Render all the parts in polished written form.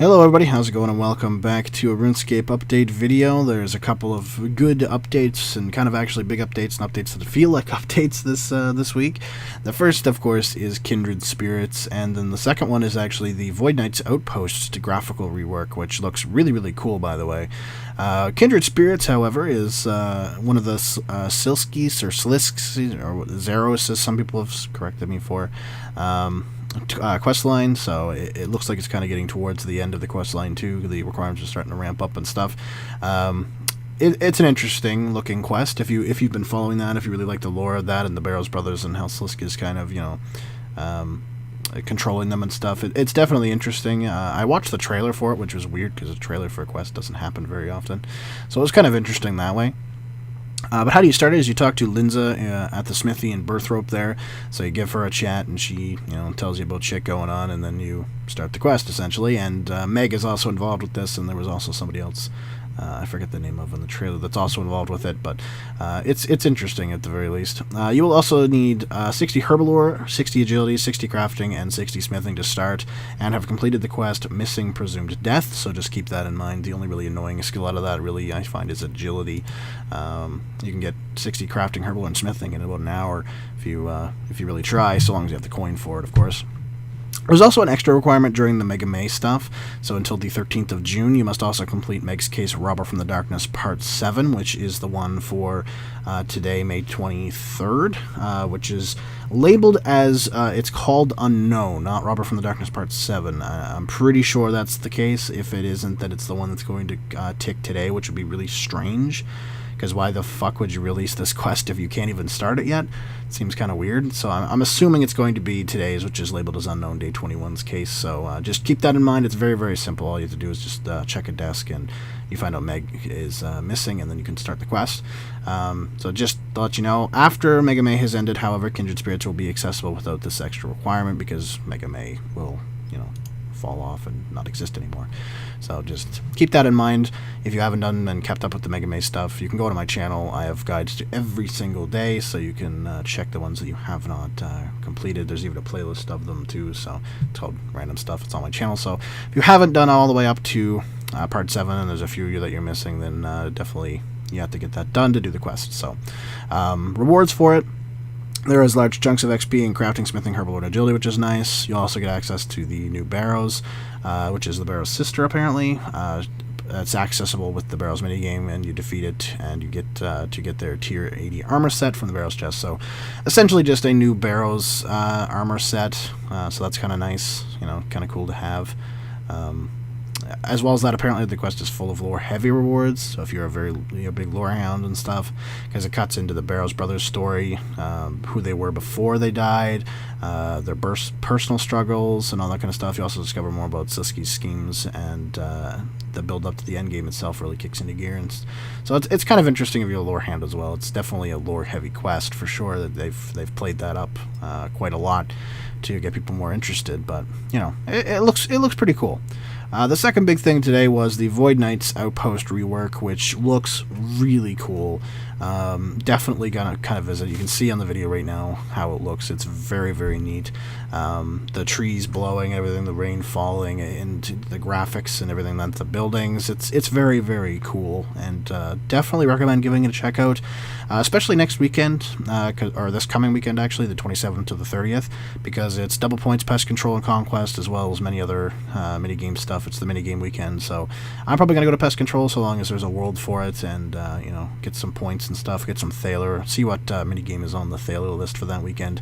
Hello everybody, how's it going, and welcome back to a RuneScape update video. There's a couple of good updates, and kind of actually big updates, and updates that feel like updates this week. The first, of course, is Kindred Spirits, and then the second one is actually the Void Knight's Outpost graphical rework, which looks really cool, by the way. Kindred Spirits, however, is one of the Sliskes, or Sliskes, or Zeros, as some people have corrected me for. Quest line, so it looks like it's kind of getting towards the end of the quest line too. The requirements are starting to ramp up and stuff. It's an interesting looking quest if you've been following that, if you really like the lore of that and the Barrows brothers and how Sliske is kind of controlling them and stuff. It's definitely interesting. I watched the trailer for it, which was weird because a trailer for a quest doesn't happen very often, so it was kind of interesting that way. But how do you start it is you talk to Linza at the smithy in Birthrope there. So you give her a chat, and she tells you about shit going on, and then you start the quest, essentially. And Meg is also involved with this, and there was also somebody else, I forget the name of in the trailer, that's also involved with it. But it's interesting at the very least. You will also need 60 Herbalore, 60 Agility, 60 Crafting, and 60 Smithing to start, and have completed the quest Missing Presumed Death, so just keep that in mind. The only really annoying skill out of that, really, I find, is Agility. You can get 60 Crafting, Herbalore, and Smithing in about an hour if you really try, so long as you have the coin for it, of course. There's also an extra requirement during the Mega May stuff, so until the 13th of June, you must also complete Meg's Case Robber from the Darkness Part 7, which is the one for today, May 23rd, which is labeled as, it's called Unknown, not Robber from the Darkness Part 7. I'm pretty sure that's the case. If it isn't, that it's the one that's going to tick today, which would be really strange. Because why the fuck would you release this quest if you can't even start it yet? It seems kind of weird. So I'm assuming it's going to be today's, which is labeled as Unknown, Day 21's case. So just keep that in mind. It's very simple. All you have to do is just check a desk, and you find out Meg is missing, and then you can start the quest. So just to let you know, after Mega May has ended, however, Kindred Spirits will be accessible without this extra requirement, because Mega May will, fall off and not exist anymore. So just keep that in mind. If you haven't done and kept up with the Mega May stuff, you can go to my channel. I have guides to every single day, so you can check the ones that you have not completed. There's even a playlist of them too, so it's called Random Stuff. It's on my channel. So if you haven't done all the way up to Part 7, and there's a few that you're missing, then definitely you have to get that done to do the quest. So rewards for it. There is large chunks of XP in Crafting, Smithing, Herbalore, and Agility, which is nice. You'll also get access to the new Barrows, which is the Barrows' sister, apparently. It's accessible with the Barrows minigame, and you defeat it, and you get to get their Tier 80 armor set from the Barrows chest. So, essentially just a new Barrows armor set, so that's kind of nice, kind of cool to have. As well as that, apparently the quest is full of lore-heavy rewards, so if you're a big lore hound and stuff, because it cuts into the Barrows brothers' story, who they were before they died, their personal struggles, and all that kind of stuff. You also discover more about Sliske's schemes, and the build-up to the endgame itself really kicks into gear. And so it's kind of interesting if you're a lore hound as well. It's definitely a lore-heavy quest, for sure, that they've played that up quite a lot to get people more interested, but, it looks pretty cool. The second big thing today was the Void Knight's Outpost rework, which looks really cool. Definitely gonna kind of visit. You can see on the video right now how it looks. It's very neat. The trees blowing, everything, the rain falling, and the graphics and everything, that's the buildings. It's very cool, and definitely recommend giving it a check out, especially next weekend, or this coming weekend actually, the 27th to the 30th, because it's double points, pest control, and conquest, as well as many other minigame stuff. It's the minigame weekend, so I'm probably gonna go to pest control so long as there's a world for it, and get some points and stuff, get some Thaler, see what minigame is on the Thaler list for that weekend,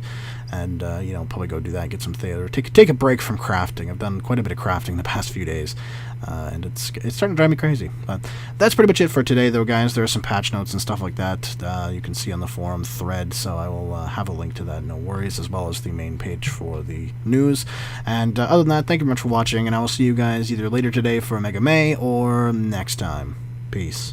and probably go do that, get some Thaler, take a break from crafting. I've done quite a bit of crafting the past few days, and it's starting to drive me crazy. But that's pretty much it for today, though, guys. There are some patch notes and stuff like that you can see on the forum thread, so I will have a link to that, no worries, as well as the main page for the news. And other than that, thank you very much for watching, and I will see you guys either later today for Mega May or next time. Peace.